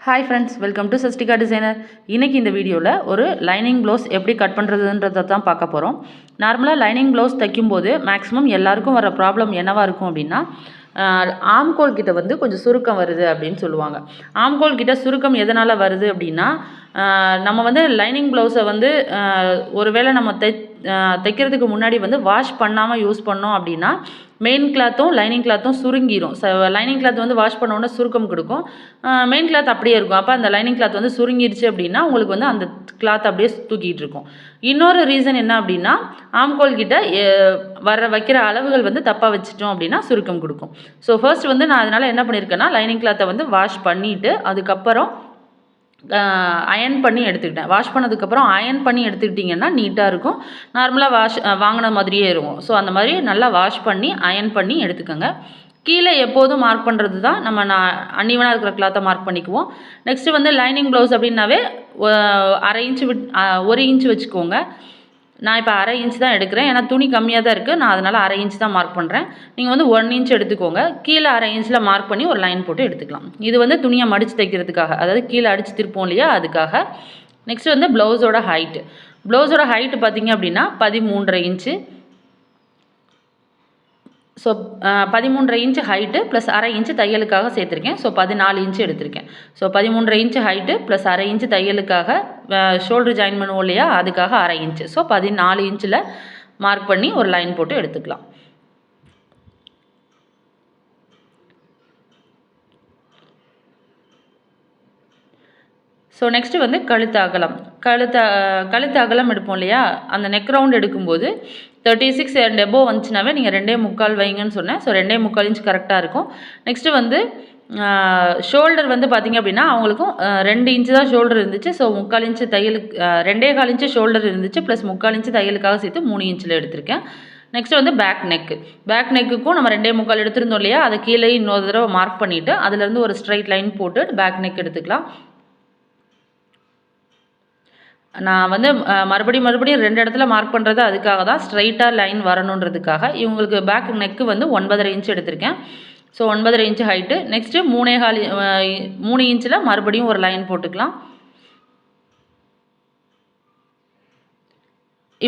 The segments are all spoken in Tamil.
Hi friends, welcome to Sastika designer. இன்றைக்கி இந்த வீடியோவில் ஒரு லைனிங் ப்ளவுஸ் எப்படி கட் பண்ணுறதுன்றதை தான் பார்க்க போகிறோம். நார்மலாக லைனிங் ப்ளவுஸ் தைக்கும்போது மேக்ஸிமம் எல்லாருக்கும் வர ப்ராப்ளம் என்னவாக இருக்கும் அப்படின்னா, ஆம்கோல் கிட்ட வந்து கொஞ்சம் சுருக்கம் வருது அப்படின்னு சொல்லுவாங்க. ஆம்கோல் கிட்ட சுருக்கம் எதனால் வருது அப்படின்னா, நம்ம வந்து லைனிங் ப்ளவுஸை வந்து ஒருவேளை நம்ம தைக்கிறதுக்கு முன்னாடி வந்து வாஷ் பண்ணாமல் யூஸ் பண்ணோம் அப்படின்னா மெயின் கிளாத்தும் லைனிங் கிளாத்தும் சுருங்கிடும். லைனிங் கிளாத் வந்து வாஷ் பண்ணோன்னே சுருக்கம் கொடுக்கும், மெயின் கிளாத் அப்படியே இருக்கும். அப்போ அந்த லைனிங் கிளாத் வந்து சுருங்கிடுச்சு அப்படின்னா உங்களுக்கு வந்து அந்த கிளாத் அப்படியே தூக்கிட்டு இருக்கும். இன்னொரு ரீசன் என்ன அப்படின்னா, ஆம்கோல் கிட்ட வைக்கிற அளவுகள் வந்து தப்பாக வச்சுட்டோம் அப்படின்னா சுருக்கம் கொடுக்கும். ஸோ ஃபர்ஸ்ட் வந்து நான் அதனால் என்ன பண்ணியிருக்கேன்னா, லைனிங் கிளாத்தை வந்து வாஷ் பண்ணிவிட்டு அதுக்கப்புறம் அயன் பண்ணி எடுத்துக்கிட்டேன். வாஷ் பண்ணதுக்கப்புறம் அயன் பண்ணி எடுத்துக்கிட்டிங்கன்னா நீட்டாக இருக்கும். நார்மலாக வாங்கின மாதிரியே இருக்கும். ஸோ அந்த மாதிரி நல்லா வாஷ் பண்ணி அயன் பண்ணி எடுத்துக்கோங்க. கீழே எப்போதும் மார்க் பண்ணுறது தான் நம்ம அன்இவனாக இருக்கிற கிளாத்தை மார்க் பண்ணிக்குவோம். நெக்ஸ்ட்டு வந்து லைனிங் ப்ளவுஸ் அப்படின்னாவே 1/2 இன்ச்சு 1 இன்ச்சு வச்சுக்கோங்க. நான் இப்போ 1/2 இன்ச் தான் எடுக்கிறேன், ஏன்னா துணி கம்மியாக தான் இருக்குது. நான் அதனால் 1/2 இன்ச் தான் மார்க் பண்ணுறேன். நீங்கள் வந்து 1 இன்ச் எடுத்துக்கோங்க. கீழே 1/2 இன்ச்சில் மார்க் பண்ணி ஒரு லைன் போட்டு எடுத்துக்கலாம். இது வந்து துணியை மடித்து தைக்கிறதுக்காக, அதாவது கீழே அடித்து திருப்போம் இல்லையா, அதுக்காக. நெக்ஸ்ட் வந்து ப்ளவுஸோட ஹைட்டு. ப்ளவுஸோட ஹைட்டு பார்த்திங்க அப்படின்னா 13.5 inch. So 13.5 inch height plus 1/2 inch தையலுக்காக சேர்த்துருக்கேன். ஸோ 14 இன்ச்சு எடுத்திருக்கேன். So 13.5 inch height plus 1/2 inch தையலுக்காக ஷோல்டர் ஜாயின் பண்ணுவோம் இல்லையா, அதுக்காக 1/2 இன்ச்சு. ஸோ 14 இன்ச்சில் மார்க் பண்ணி ஒரு லைன் போட்டு எடுத்துக்கலாம். ஸோ நெக்ஸ்ட்டு வந்து கழுத்து அகலம். கழுத்து அகலம் எடுப்போம் இல்லையா, அந்த நெக் ரவுண்ட் எடுக்கும்போது 36 அண்ட் எபோவ் வந்துச்சுனாவே நீங்கள் 2.25 வைங்கன்னு சொன்னேன். ஸோ 2.25 இன்ச் கரெக்டாக இருக்கும். நெக்ஸ்ட்டு வந்து ஷோல்டர் வந்து பார்த்திங்க அப்படின்னா அவங்களுக்கும் 2 இன்ச்சு தான் ஷோல்டர் இருந்துச்சு. ஸோ 3/4 இன்ச்சு தையலுக்கு 2.25 இன்ச்சு ஷோல்டர் இருந்துச்சு, ப்ளஸ் 3/4 இன்ச்சு தையலுக்காக சேர்த்து 3 இன்ச்சில் எடுத்திருக்கேன். நெக்ஸ்ட் வந்து பேக் நெக்குக்கும் நம்ம 2.25 எடுத்திருந்தோம் இல்லையா, அதை கீழே இன்னொரு தடவை மார்க் பண்ணிவிட்டு அதுலேருந்து ஒரு ஸ்ட்ரைட் லைன் போட்டு பேக் நெக் எடுத்துக்கலாம். நான் வந்து மறுபடியும் 2 இடத்துல மார்க் பண்ணுறது அதுக்காக தான், ஸ்ட்ரைட்டாக லைன் வரணுன்றதுக்காக. இவங்களுக்கு பேக் நெக்கு வந்து 9.5 இன்ச் எடுத்திருக்கேன். So 9.5 inch height. நெக்ஸ்ட்டு 3 இன்ச்சில் மறுபடியும் ஒரு லைன் போட்டுக்கலாம்.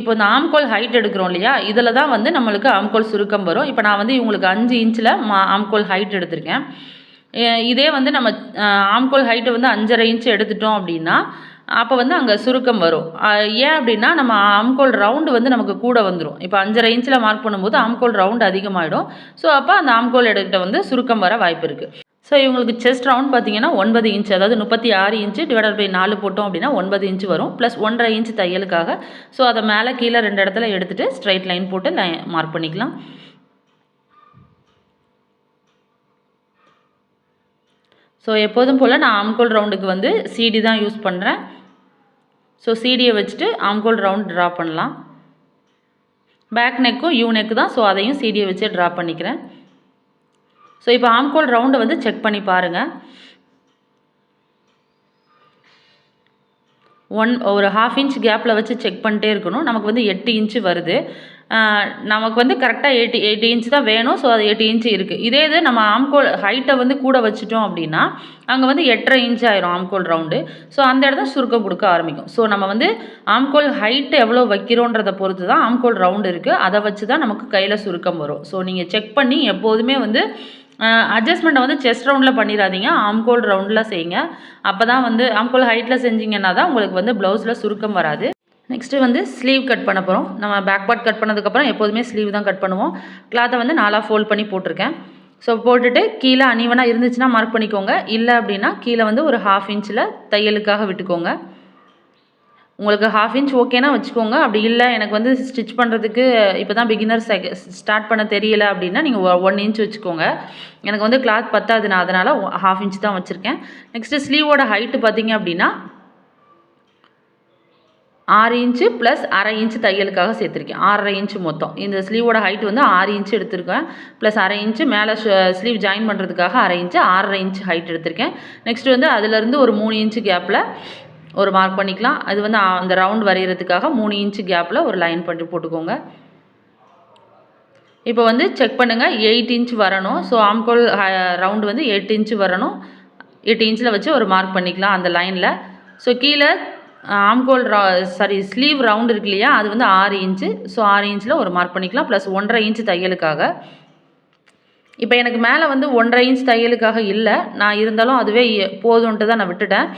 இப்போ இந்த ஆம்கோல் ஹைட் எடுக்கிறோம் இல்லையா, இதில் தான் வந்து நம்மளுக்கு ஆம்கோல் சுருக்கம் வரும். இப்போ நான் வந்து இவங்களுக்கு 5 இன்ச்சில் ஆம்கோல் ஹைட் எடுத்திருக்கேன். இதே வந்து நம்ம ஆம்கோல் ஹைட்டு வந்து 5.5 இன்ச்சு எடுத்துட்டோம் அப்படின்னா அப்போ வந்து அங்கே சுருக்கம் வரும். ஏன் அப்படின்னா நம்ம ஆம்கோல் ரவுண்டு வந்து நமக்கு கூட வந்துடும். இப்போ 5.5 இன்ச்சில் மார்க் பண்ணும்போது ஆம்கோல் ரவுண்டு அதிகமாகிடும். ஸோ அப்போ அந்த ஆம்கோல் எடுக்கிட்ட வந்து சுருக்கம் வர வாய்ப்பு இருக்குது. ஸோ இவங்களுக்கு செஸ்ட் ரவுண்ட் பார்த்திங்கன்னா 9 இன்ச்சு, அதாவது 36 இன்ச்சு டிவைடட் பை 4 போட்டோம் அப்படின்னா 9 இன்ச்சு வரும், ப்ளஸ் 1.5 இன்ச்சு தையலுக்காக. ஸோ அதை மேலே கீழே 2 இடத்துல எடுத்துகிட்டு ஸ்ட்ரைட் லைன் போட்டு மார்க் பண்ணிக்கலாம். ஸோ எப்போதும் போல் நான் ஆம்கோல் ரவுண்டுக்கு வந்து சிடி தான் யூஸ் பண்ணுறேன். ஸோ சிடியை வச்சுட்டு ஆம்கோல் ரவுண்ட் ட்ரா பண்ணலாம். பேக் நெக்கும் யூ நெக்கு தான், ஸோ அதையும் சிடியை வச்சு ட்ரா பண்ணிக்கிறேன். ஸோ இப்போ ஆம்கோல் ரவுண்டை வந்து செக் பண்ணி பாருங்கள். ஒரு 1/2 இன்ச் கேப்பில் வச்சு செக் பண்ணிட்டே இருக்கணும். நமக்கு வந்து 8 இன்ச்சு வருது. நமக்கு வந்து கரெக்டாக 8 இன்ச்சு தான் வேணும். ஸோ அது 8 இன்ச்சு இருக்குது. இது நம்ம ஆம்கோல் ஹைட்டை வந்து கூட வச்சுட்டோம் அப்படின்னா அங்கே வந்து 8.5 இன்ச் ஆயிரும் ஆம்கோல் ரவுண்டு. ஸோ அந்த இடத்துல சுருக்கம் கொடுக்க ஆரம்பிக்கும். ஸோ நம்ம வந்து ஆம்கோல் ஹைட்டு எவ்வளோ வைக்கிறோன்றதை பொறுத்து தான் ஆம்கோல் ரவுண்டு இருக்குது. அதை வச்சு தான் நமக்கு கையில் சுருக்கம் வரும். ஸோ நீங்கள் செக் பண்ணி எப்போதுமே வந்து அட்ஜஸ்ட்மெண்ட்டை வந்து செஸ்ட் ரவுண்டில் பண்ணிடாதீங்க, ஆம்கோல் ரவுண்டில் செய்யுங்க. அப்போ தான் வந்து ஆம்கோல் ஹைட்டில் செஞ்சிங்கன்னா தான் உங்களுக்கு வந்து ப்ளவுஸில் சுருக்கம் வராது. நெக்ஸ்ட்டு வந்து ஸ்லீவ் கட் பண்ண போகிறோம். நம்ம பேக் பார்ட் கட் பண்ணதுக்கப்புறம் எப்போதுமே ஸ்லீவ் தான் கட் பண்ணுவோம். கிளாத்தை வந்து 4 ஃபோல்ட் பண்ணி போட்டிருக்கேன். ஸோ போட்டுட்டு கீழே அன்இவனாக இருந்துச்சுன்னா மார்க் பண்ணிக்கோங்க. இல்லை அப்படின்னா கீழே வந்து ஒரு 1/2 இன்ச்சில் தையலுக்காக விட்டுக்கோங்க. உங்களுக்கு 1/2 இன்ச் ஓகேனா வச்சுக்கோங்க. அப்படி இல்லை எனக்கு வந்து ஸ்டிச் பண்ணுறதுக்கு இப்போ தான் பிகினர்ஸ் ஸ்டார்ட் பண்ண தெரியல அப்படின்னா நீங்கள் 1 இன்ச் வச்சுக்கோங்க. எனக்கு வந்து கிளாத் பத்தாது, நான் அதனால் 1/2 இன்ச் தான் வச்சுருக்கேன். நெக்ஸ்ட்டு ஸ்லீவோட ஹைட்டு பார்த்திங்க அப்படின்னா 6 இன்ச்சு ப்ளஸ் 1/2 இன்ச்சு தையலுக்காக சேர்த்துருக்கேன். 6.5 இன்ச்சு மொத்தம். இந்த ஸ்லீவோட ஹைட் வந்து 6 இன்ச்சு எடுத்திருக்கேன், ப்ளஸ் 1/2 இன்ச்சு மேலே ஸ்லீவ் ஜாயின் பண்ணுறதுக்காக 1/2 இன்ச்சு 6.5 இன்ச்சு ஹைட் எடுத்திருக்கேன். நெக்ஸ்ட்டு வந்து அதிலேருந்து ஒரு 3 இன்ச்சு கேப்பில் ஒரு மார்க் பண்ணிக்கலாம். அது வந்து அந்த ரவுண்ட் வரைகிறதுக்காக 3 இன்ச்சு கேப்பில் ஒரு லைன் பண்ணி போட்டுக்கோங்க. இப்போ வந்து செக் பண்ணுங்கள், 8 இன்ச் வரணும். ஸோ ஆம்கோல் ரவுண்டு வந்து 8 இன்ச்சு வரணும். 8 இன்ச்சில் வச்சு ஒரு மார்க் பண்ணிக்கலாம் அந்த லைனில். ஸோ கீழே ஆம்கோல் ஸ்லீவ் ரவுண்ட் இருக்கு இல்லையா, அது வந்து 6 இன்ச்சு. ஸோ 6 இன்ச்சில் ஒரு மார்க் பண்ணிக்கலாம், ப்ளஸ் 1.5 இன்ச்சு தையலுக்காக. இப்போ எனக்கு மேலே வந்து 1.5 இன்ச் தையலுக்காக இல்லை, நான் இருந்தாலும் அதுவே போதும்ன்ட்டு தான் நான் விட்டுட்டேன்.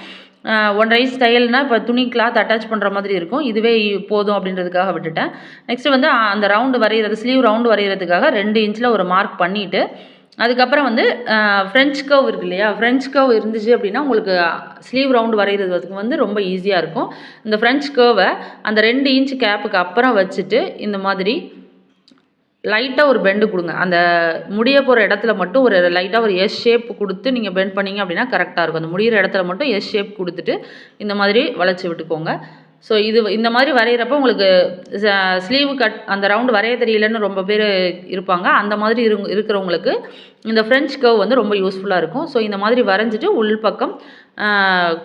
1.5 இன்ச் தையல்னால் இப்போ துணி கிளாத் அட்டாச் பண்ணுற மாதிரி இருக்கும், இதுவே போதும் அப்படின்றதுக்காக விட்டுட்டேன். நெக்ஸ்ட்டு வந்து அந்த ரவுண்டு வரைகிறது, ஸ்லீவ் ரவுண்டு வரைகிறதுக்காக 2 இன்ச்சில் ஒரு மார்க் பண்ணிவிட்டு, அதுக்கப்புறம் வந்து ஃப்ரெஞ்ச் கர்வ் இருக்கு இல்லையா, ஃப்ரெஞ்ச் கர்வ் இருந்துச்சு அப்படின்னா உங்களுக்கு ஸ்லீவ் ரவுண்டு வரைகிறதுக்கு வந்து ரொம்ப ஈஸியாக இருக்கும். இந்த ஃப்ரெஞ்ச் கர்வை அந்த 2 இன்ச் கேப்புக்கு அப்புறம் வச்சுட்டு இந்த மாதிரி லைட்டாக ஒரு பெண்டு கொடுங்க. அந்த முடிய போகிற இடத்துல மட்டும் ஒரு லைட்டாக ஒரு எஸ் ஷேப் கொடுத்து நீங்கள் பெண்ட் பண்ணிங்க அப்படின்னா கரெக்டாக இருக்கும். அந்த முடிகிற இடத்துல மட்டும் எஸ் ஷேப் கொடுத்துட்டு இந்த மாதிரி வளைச்சி விட்டுக்கோங்க. ஸோ இந்த மாதிரி வரைகிறப்ப உங்களுக்கு ஸ்லீவ் கட் அந்த ரவுண்டு வரைய தெரியலன்னு ரொம்ப பேர் இருப்பாங்க. அந்த மாதிரி இருக்கிறவங்களுக்கு இந்த ஃப்ரெஞ்ச் கர்வ் வந்து ரொம்ப யூஸ்ஃபுல்லாக இருக்கும். ஸோ இந்த மாதிரி வரைஞ்சிட்டு உள்பக்கம்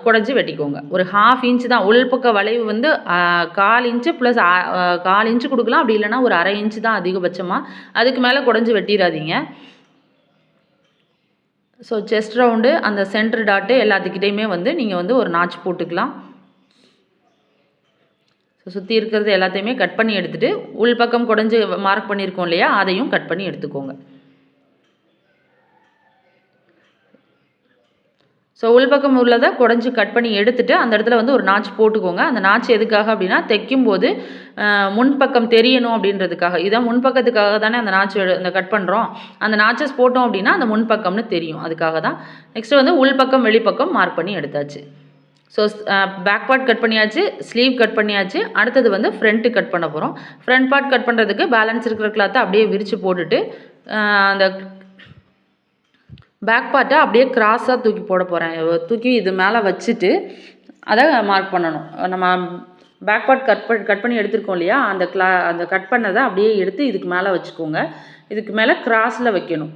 குடஞ்சி வெட்டிக்கோங்க. ஒரு 1/2 இன்ச்சு தான் உள்பக்க வளைவு வந்து 1/4 இன்ச்சு ப்ளஸ் 1/4 இன்ச்சு கொடுக்கலாம், அப்படி இல்லைனா ஒரு 1/2 இன்ச்சு தான் அதிகபட்சமாக. அதுக்கு மேலே குடஞ்சி வெட்டிடாதீங்க. ஸோ செஸ்ட் ரவுண்டு அந்த சென்ட்ரு டாட்டு எல்லாத்துக்கிட்டையுமே வந்து நீங்கள் வந்து ஒரு நாச் போட்டுக்கலாம். ஸோ சுற்றி இருக்கிறது எல்லாத்தையுமே கட் பண்ணி எடுத்துகிட்டு உள்பக்கம் குடஞ்சி மார்க் பண்ணியிருக்கோம் இல்லையா, அதையும் கட் பண்ணி எடுத்துக்கோங்க. ஸோ உள்பக்கம் உள்ளதை குடஞ்சி கட் பண்ணி எடுத்துகிட்டு அந்த இடத்துல வந்து ஒரு நாச் போட்டுக்கோங்க. அந்த நாச் எதுக்காக அப்படின்னா தைக்கும்போது முன்பக்கம் தெரியணும் அப்படின்றதுக்காக. இதான் முன்பக்கத்துக்காக தானே அந்த நாச் இந்த கட் பண்ணுறோம். அந்த நாச்சஸ் போட்டோம் அப்படின்னா அந்த முன்பக்கம்னு தெரியும், அதுக்காக தான். நெக்ஸ்ட்டு வந்து உள்பக்கம் வெளிப்பக்கம் மார்க் பண்ணி எடுத்தாச்சு. ஸோ பேக் பார்ட் கட் பண்ணியாச்சு, ஸ்லீவ் கட் பண்ணியாச்சு. அடுத்தது வந்து ஃப்ரண்ட்டு கட் பண்ண போகிறோம். ஃப்ரண்ட் பார்ட் கட் பண்ணுறதுக்கு பேலன்ஸ் இருக்கிற கிளாத்தை அப்படியே விரித்து போட்டுட்டு அந்த பேக் பார்ட்டை அப்படியே கிராஸாக தூக்கி போட போகிறேன். தூக்கி இது மேலே வச்சுட்டு அதை மார்க் பண்ணணும். நம்ம பேக் பார்ட் கட் பண்ணி எடுத்துருக்கோம் இல்லையா, அந்த கட் பண்ணதை அப்படியே எடுத்து இதுக்கு மேலே வச்சுக்கோங்க. இதுக்கு மேலே கிராஸில் வைக்கணும்.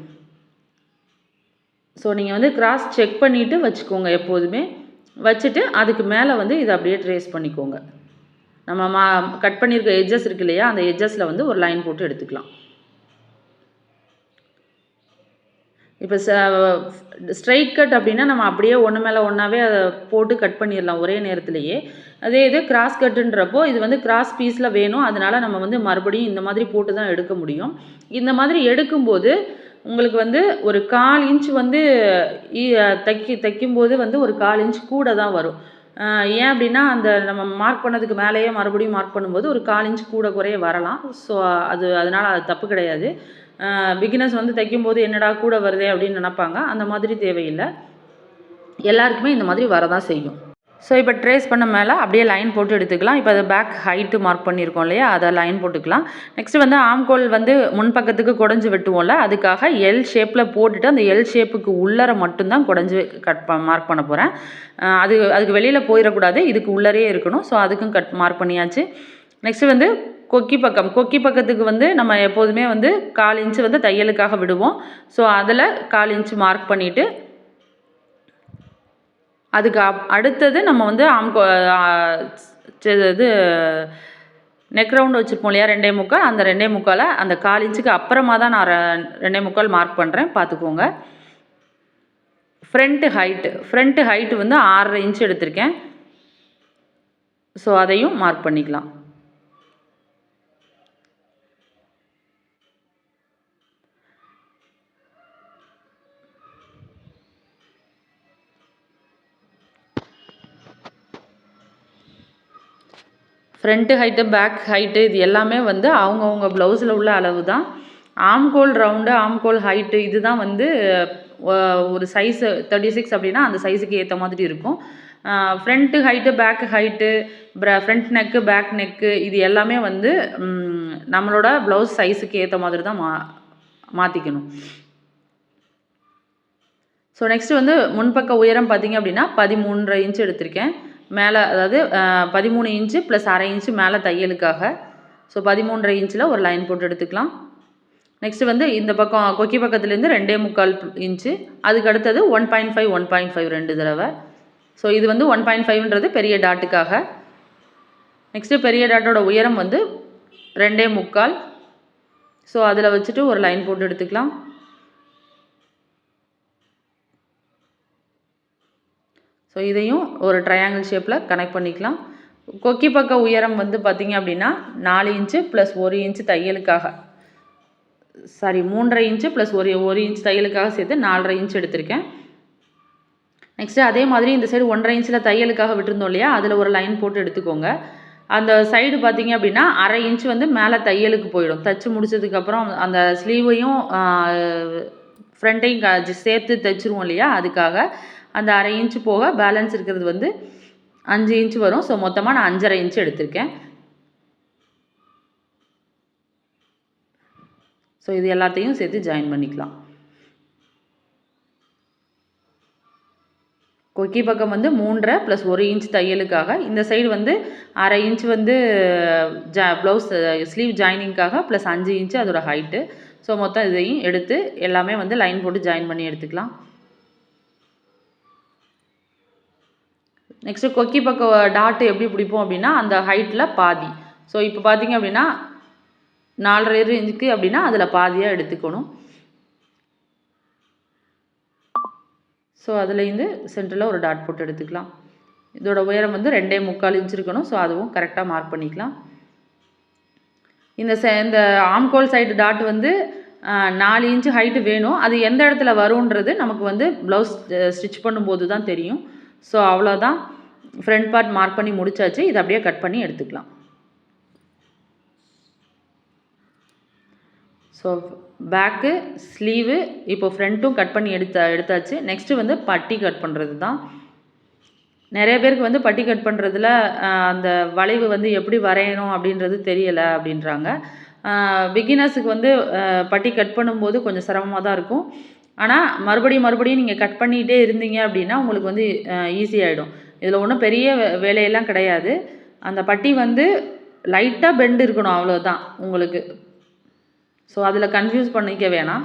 ஸோ நீங்கள் வந்து கிராஸ் செக் பண்ணிவிட்டு வச்சுக்கோங்க எப்போதுமே. வச்சுட்டு அதுக்கு மேலே வந்து இதை அப்படியே ட்ரேஸ் பண்ணிக்கோங்க. நம்ம கட் பண்ணியிருக்க எட்ஜஸ் இருக்கு இல்லையா, அந்த எட்ஜஸில் வந்து ஒரு லைன் போட்டு எடுத்துக்கலாம். இப்போ ஸ்ட்ரைட் கட் அப்படின்னா நம்ம அப்படியே ஒன்று மேலே ஒன்றாவே அதை போட்டு கட் பண்ணிடலாம் ஒரே நேரத்துலையே. அதே இது கிராஸ் கட்டுன்றப்போ இது வந்து கிராஸ் பீஸில் வேணும், அதனால் நம்ம வந்து மறுபடியும் இந்த மாதிரி போட்டு தான் எடுக்க முடியும். இந்த மாதிரி எடுக்கும்போது உங்களுக்கு வந்து ஒரு 1/4 இன்ச் வந்து தைக்கும்போது வந்து ஒரு 1/4 இன்ச் கூட தான் வரும். ஏன் அப்படின்னா அந்த நம்ம மார்க் பண்ணதுக்கு மேலேயே மறுபடியும் மார்க் பண்ணும்போது ஒரு 1/4 இன்ச் கூட குறைய வரலாம். ஸோ அதனால் அது தப்பு கிடையாது. பிகினர்ஸ் வந்து தைக்கும்போது என்னடா கூட வருதே அப்படின்னு நினப்பாங்க. அந்த மாதிரி தேவையில்லை, எல்லாருக்குமே இந்த மாதிரி வரதான் செய்யும். ஸோ இப்போ ட்ரேஸ் பண்ண மேலே அப்படியே லைன் போட்டு எடுத்துக்கலாம். இப்போ அதை பேக் ஹைட்டு மார்க் பண்ணியிருக்கோம் இல்லையா, அதை லைன் போட்டுக்கலாம். நெக்ஸ்ட்டு வந்து ஆம்கோல் வந்து முன்பக்கத்துக்கு குடஞ்சி வெட்டுவோம்ல, அதுக்காக எல் ஷேப்பில் போட்டுட்டு அந்த எல் ஷேப்புக்கு உள்ளர மட்டும்தான் குடஞ்சி மார்க் பண்ண போகிறேன். அதுக்கு வெளியில் போயிடக்கூடாது, இதுக்கு உள்ளரே இருக்கணும். ஸோ அதுக்கும் மார்க் பண்ணியாச்சு. நெக்ஸ்ட்டு வந்து கொக்கி பக்கத்துக்கு வந்து நம்ம எப்போதுமே வந்து 1/4 இன்ச்சு வந்து தையலுக்காக விடுவோம். ஸோ அதில் 1/4 இன்ச்சு மார்க் பண்ணிவிட்டு அதுக்கு அடுத்தது நம்ம வந்து இது நெக் ரவுண்டு வச்சுருப்போம் இல்லையா 2.25, அந்த 2.25 அந்த 1/4 இன்ச்சுக்கு அப்புறமா தான் நான் 2.25 மார்க் பண்ணுறேன், பார்த்துக்கோங்க. ஃப்ரண்ட்டு ஹைட்டு வந்து 6.5 இன்ச் எடுத்திருக்கேன். ஸோ அதையும் மார்க் பண்ணிக்கலாம். ஃப்ரண்ட்டு ஹைட்டு பேக் ஹைட்டு இது எல்லாமே வந்து அவங்கவுங்க ப்ளவுஸில் உள்ள அளவு தான். ஆம்கோல் ரவுண்டு ஆம்கோல் ஹைட்டு இது தான் வந்து ஒரு சைஸு 36 அப்படின்னா அந்த சைஸுக்கு ஏற்ற மாதிரி இருக்கும். Front height back height front neck back neck இது எல்லாமே வந்து நம்மளோட ப்ளவுஸ் சைஸுக்கு ஏற்ற மாதிரி தான் மாற்றிக்கணும். ஸோ நெக்ஸ்ட்டு வந்து முன்பக்க உயரம் பார்த்திங்க அப்படின்னா 13.5 இன்ச் எடுத்திருக்கேன். மேலே அதாவது 13 இன்ச்சு ப்ளஸ் 1/2 இன்ச்சு மேலே தையலுக்காக. ஸோ 13.5 இன்ச்சில் ஒரு லைன் போட்டு எடுத்துக்கலாம். நெக்ஸ்ட்டு வந்து இந்த பக்கம் கொக்கி பக்கத்துலேருந்து 2.25 இன்ச்சு, அதுக்கு அடுத்தது 1.5 2 தடவை. ஸோ இது வந்து 1.5ன்றது பெரிய டாட்டுக்காக. நெக்ஸ்ட்டு பெரிய டாட்டோட உயரம் வந்து 2.25. ஸோ அதில் வச்சுட்டு ஒரு லைன் போட்டு எடுத்துக்கலாம். ஸோ இதையும் ஒரு ட்ரையாங்கிள் ஷேப்பில் கனெக்ட் பண்ணிக்கலாம். கொக்கி பக்க உயரம் வந்து பார்த்திங்க அப்படின்னா 4 இன்ச்சு ப்ளஸ் 1 இன்ச்சு தையலுக்காக, சாரி 3.5 இன்ச்சு ப்ளஸ் 1 இன்ச் தையலுக்காக சேர்த்து 4.5 இன்ச் எடுத்திருக்கேன். நெக்ஸ்ட்டு அதே மாதிரி இந்த சைடு 1.5 இன்ச்சில் தையலுக்காக விட்டுருந்தோம் இல்லையா, அதில் ஒரு லைன் போட்டு எடுத்துக்கோங்க. அந்த சைடு பார்த்திங்க அப்படின்னா 1/2 இன்ச் வந்து மேலே தையலுக்கு போயிடும். தைச்சி முடிச்சதுக்கப்புறம் அந்த ஸ்லீவையும் ஃப்ரண்ட்டையும் சேர்த்து தைச்சிருவோம் இல்லையா, அதுக்காக அந்த 1/2 இன்ச்சு போக பேலன்ஸ் இருக்கிறது வந்து 5 இன்ச்சு வரும். ஸோ மொத்தமாக நான் 5.5 இன்ச்சு எடுத்திருக்கேன். ஸோ இது எல்லாத்தையும் சேர்த்து ஜாயின் பண்ணிக்கலாம். கொக்கி பக்கம் வந்து 3.5 ப்ளஸ் 1 இன்ச் தையலுக்காக, இந்த சைடு வந்து 1/2 இன்ச் வந்து ப்ளவுஸ் ஸ்லீவ் ஜாயினிங்காக ப்ளஸ் 5 இன்ச்சு அதோட ஹைட்டு. ஸோ மொத்தம் இதையும் எடுத்து எல்லாமே வந்து லைன் போட்டு ஜாயின் பண்ணி எடுத்துக்கலாம். நெக்ஸ்ட்டு கொக்கி பக்கம் டாட்டு எப்படி பிடிப்போம் அப்படின்னா அந்த ஹைட்டில் பாதி. ஸோ இப்போ பார்த்திங்க அப்படின்னா 4.5 இன்ச்சுக்கு அப்படின்னா அதில் பாதியாக எடுத்துக்கணும். ஸோ அதுலேருந்து சென்டரில் ஒரு டாட் போட்டு எடுத்துக்கலாம். இதோட உயரம் வந்து 2.25 இன்ச் இருக்கணும். ஸோ அதுவும் கரெக்டாக மார்க் பண்ணிக்கலாம். இந்த ஆம்கோல் சைடு டாட் வந்து 4 இன்ச்சு ஹைட்டு வேணும். அது எந்த இடத்துல வரும்ன்றது நமக்கு வந்து ப்ளவுஸ் ஸ்டிச் பண்ணும்போது தான் தெரியும். ஸோ அவ்வளோதான், ஃப்ரண்ட் பார்ட் மார்க் பண்ணி முடிச்சாச்சு. இதை அப்படியே கட் பண்ணி எடுத்துக்கலாம். ஸோ பேக்கு ஸ்லீவு இப்போ ஃப்ரண்ட்டும் கட் பண்ணி எடுத்தாச்சு. நெக்ஸ்ட்டு வந்து பட்டி கட் பண்ணுறது தான். நிறைய பேருக்கு வந்து பட்டி கட் பண்ணுறதுல அந்த வளைவு வந்து எப்படி வரையணும் அப்படின்றது தெரியலை அப்படின்றாங்க. பிகினர்ஸுக்கு வந்து பட்டி கட் பண்ணும்போது கொஞ்சம் சிரமமாக தான் இருக்கும். ஆனால் மறுபடியும் நீங்கள் கட் பண்ணிகிட்டே இருந்தீங்க அப்படின்னா உங்களுக்கு வந்து ஈஸியாகிடும். இதில் ஒன்றும் பெரிய வேலையெல்லாம் கிடையாது. அந்த பட்டி வந்து லைட்டாக பெண்டு இருக்கணும், அவ்வளோதான் உங்களுக்கு. ஸோ அதில் கன்ஃபியூஸ் பண்ணிக்க வேணாம்.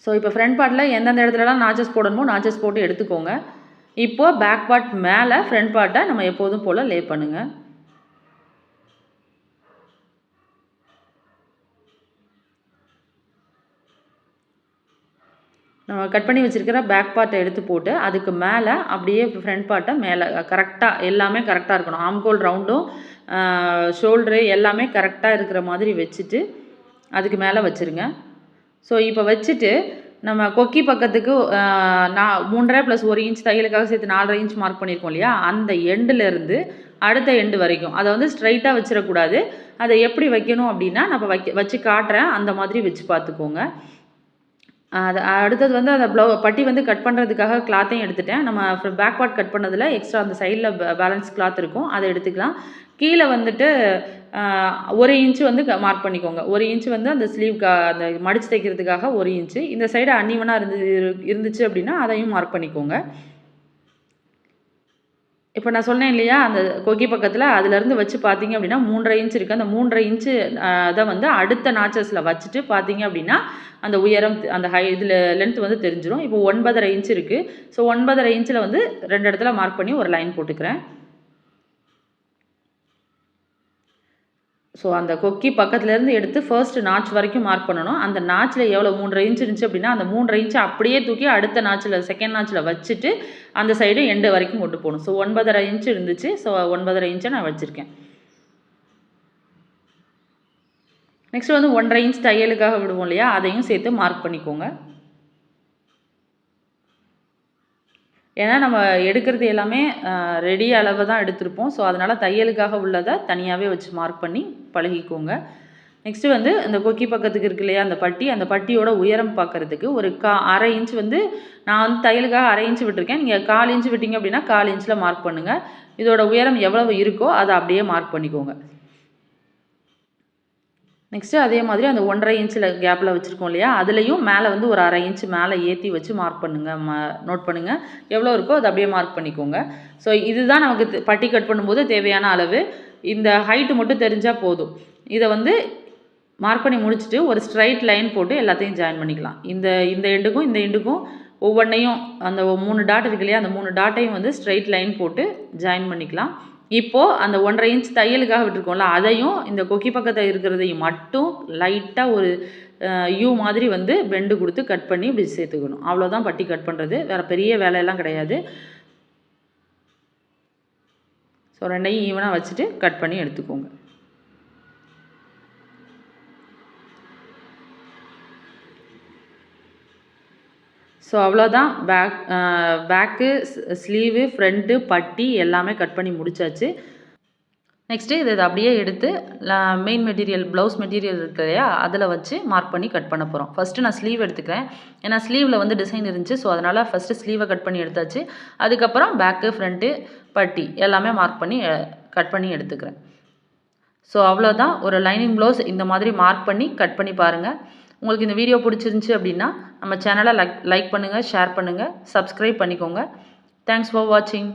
ஸோ இப்போ ஃப்ரண்ட் பார்ட்டில் எந்தெந்த இடத்துலலாம் நாச்சஸ் போடணுமோ நாச்சஸ் போட்டு எடுத்துக்கோங்க. இப்போது பேக் பார்ட் மேலே ஃப்ரண்ட் பார்ட்டை நம்ம எப்போதும் போல் லே பண்ணுங்கள். நம்ம கட் பண்ணி வச்சுருக்கிற பேக் பார்ட்டை எடுத்து போட்டு அதுக்கு மேலே அப்படியே ஃப்ரண்ட் பார்ட்டை மேலே கரெக்டாக எல்லாமே கரெக்டாக இருக்கணும். ஆம்கோல் ரவுண்டும் ஷோல்ட்ரு எல்லாமே கரெக்டாக இருக்கிற மாதிரி வச்சுட்டு அதுக்கு மேலே வச்சுருங்க. ஸோ இப்போ வச்சுட்டு நம்ம கொக்கி பக்கத்துக்கு 3.5 ப்ளஸ் 1 இன்ச் தையலுக்காக சேர்த்து 4.5 இன்ச் மார்க் பண்ணியிருக்கோம் இல்லையா, அந்த எண்டுலேருந்து அடுத்த எண்டு வரைக்கும் அதை வந்து ஸ்ட்ரைட்டாக வச்சிடக்கூடாது. அதை எப்படி வைக்கணும் அப்படின்னா நம்ம வச்சு காட்டுறேன், அந்த மாதிரி வச்சு பார்த்துக்கோங்க. அது அடுத்தது வந்து அந்த பட்டி வந்து கட் பண்ணுறதுக்காக கிளாத்தையும் எடுத்துட்டேன். நம்ம பேக் பார்ட் கட் பண்ணதில் எக்ஸ்ட்ரா அந்த சைடில் பேலன்ஸ் கிளாத் இருக்கும், அதை எடுத்துக்கலாம். கீழே வந்துட்டு 1 இன்ச்சு வந்து மார்க் பண்ணிக்கோங்க. 1 இன்ச்சு வந்து அந்த அந்த மடித்து தைக்கிறதுக்காக 1 இன்ச்சு. இந்த சைடு அன்னிவனாக இருந்துச்சு அப்படின்னா அதையும் மார்க் பண்ணிக்கோங்க. இப்போ நான் சொன்னேன் இல்லையா, அந்த கொக்கி பக்கத்தில் அதுலேருந்து வச்சு பார்த்தீங்க அப்படின்னா 3.5 இன்ச் இருக்குது. அந்த 3.5 இன்ச்சு அதை வந்து அடுத்த நாச்சஸில் வச்சுட்டு பார்த்தீங்க அப்படின்னா அந்த உயரம் அந்த இதில் லென்த் வந்து தெரிஞ்சிடும். இப்போ 9.5 இன்ச் இருக்குது. ஸோ 9.5 இன்ச்சில் வந்து 2 இடத்துல மார்க் பண்ணி ஒரு லைன் போட்டுக்கிறேன். ஸோ அந்த கொக்கி பக்கத்துலேருந்து எடுத்து ஃபர்ஸ்ட் நாச் வரைக்கும் மார்க் பண்ணணும். அந்த நாச்சில் எவ்வளோ 3.5 இன்ச் இருந்துச்சு அப்படின்னா அந்த 3.5 இன்ச்சு அப்படியே தூக்கி அடுத்த நாச்சில் செகண்ட் நாச்சில் வச்சுட்டு அந்த சைடு எண்டு வரைக்கும் கொண்டு போகணும். ஸோ 9.5 இன்ச் இருந்துச்சு. ஸோ 9.5 இன்ச்சை நான் வச்சுருக்கேன். நெக்ஸ்ட் வந்து 1.5 இன்ச் தையலுக்காக விடுவோம் இல்லையா, அதையும் சேர்த்து மார்க் பண்ணிக்கோங்க. ஏன்னா நம்ம எடுக்கிறது எல்லாமே ரெடி அளவு தான் எடுத்திருப்போம். ஸோ அதனால் தையலுக்காக உள்ளதை தனியாகவே வச்சு மார்க் பண்ணி பழகிக்கோங்க. நெக்ஸ்ட்டு வந்து இந்த கொக்கி பக்கத்துக்கு இருக்கு இல்லையா அந்த பட்டியோட உயரம் பார்க்குறதுக்கு ஒரு 1/2 இன்ச் வந்து நான் வந்து தையலுக்காக 1/2 இன்ச் விட்டுருக்கேன். நீங்கள் 1/4 இன்ச் விட்டிங்க அப்படின்னா 1/4 இன்ச்சில் மார்க் பண்ணுங்கள். இதோட உயரம் எவ்வளவு இருக்கோ அதை அப்படியே மார்க் பண்ணிக்கோங்க. நெக்ஸ்ட்டு அதே மாதிரி அந்த 1.5 இன்ச்சில் கேப்பில் வச்சுருக்கோம் இல்லையா, அதுலேயும் மேலே வந்து ஒரு 1/2 இன்ச்சு மேலே ஏற்றி வச்சு மார்க் பண்ணுங்கள். நோட் பண்ணுங்கள், எவ்வளோ இருக்கோ அதை அப்படியே மார்க் பண்ணிக்கோங்க. ஸோ இதுதான் நமக்கு பட்டி கட் பண்ணும்போது தேவையான அளவு. இந்த ஹைட்டு மட்டும் தெரிஞ்சால் போதும். இதை வந்து மார்க் பண்ணி முடிச்சுட்டு ஒரு ஸ்ட்ரைட் லைன் போட்டு எல்லாத்தையும் ஜாயின் பண்ணிக்கலாம். இந்த எண்டுக்கும் இந்த எண்டுக்கும் ஒவ்வொன்றையும் அந்த 3 டாட் இருக்கு இல்லையா, அந்த 3 டாட்டையும் வந்து ஸ்ட்ரைட் லைன் போட்டு ஜாயின் பண்ணிக்கலாம். இப்போது அந்த 1.5 இன்ச் தையலுக்காக விட்டுருக்கோம்ல, அதையும் இந்த கொக்கி பக்கத்தில் இருக்கிறதையும் மட்டும் லைட்டாக ஒரு யூ மாதிரி வந்து பெண்டு கொடுத்து கட் பண்ணி இப்படி சேர்த்துக்கணும். அவ்வளோதான் பட்டி கட் பண்ணுறது. வேறு பெரிய வேலையெல்லாம் கிடையாது. ஸோ ரெண்டையும் ஈவனாக வச்சுட்டு கட் பண்ணி எடுத்துக்கோங்க. ஸோ அவ்வளோதான். பேக்கு, ஸ்லீவு, ஃப்ரண்ட்டு, பட்டி எல்லாமே கட் பண்ணி முடிச்சாச்சு. நெக்ஸ்ட்டு இதை அப்படியே எடுத்து மெயின் மெட்டீரியல், ப்ளவுஸ் மெட்டீரியல் இருக்கு இல்லையா, அதில் வச்சு மார்க் பண்ணி கட் பண்ண போகிறோம். ஃபஸ்ட்டு நான் ஸ்லீவ் எடுத்துக்கிறேன். ஏன்னா ஸ்லீவில் வந்து டிசைன் இருந்துச்சு. ஸோ அதனால் ஃபஸ்ட்டு ஸ்லீவை கட் பண்ணி எடுத்தாச்சு. அதுக்கப்புறம் பேக்கு, ஃப்ரண்ட்டு, பட்டி எல்லாமே மார்க் பண்ணி கட் பண்ணி எடுத்துக்கிறேன். ஸோ அவ்வளோதான். ஒரு லைனிங் ப்ளவுஸ் இந்த மாதிரி மார்க் பண்ணி கட் பண்ணி பாருங்கள். உங்களுக்கு இந்த வீடியோ பிடிச்சிருந்துச்சி அப்படின்னா நம்ம சேனலை லைக் பண்ணுங்கள், ஷேர் பண்ணுங்கள், சப்ஸ்கிரைப் பண்ணிக்கோங்க. தேங்க்ஸ் ஃபார் வாட்சிங்.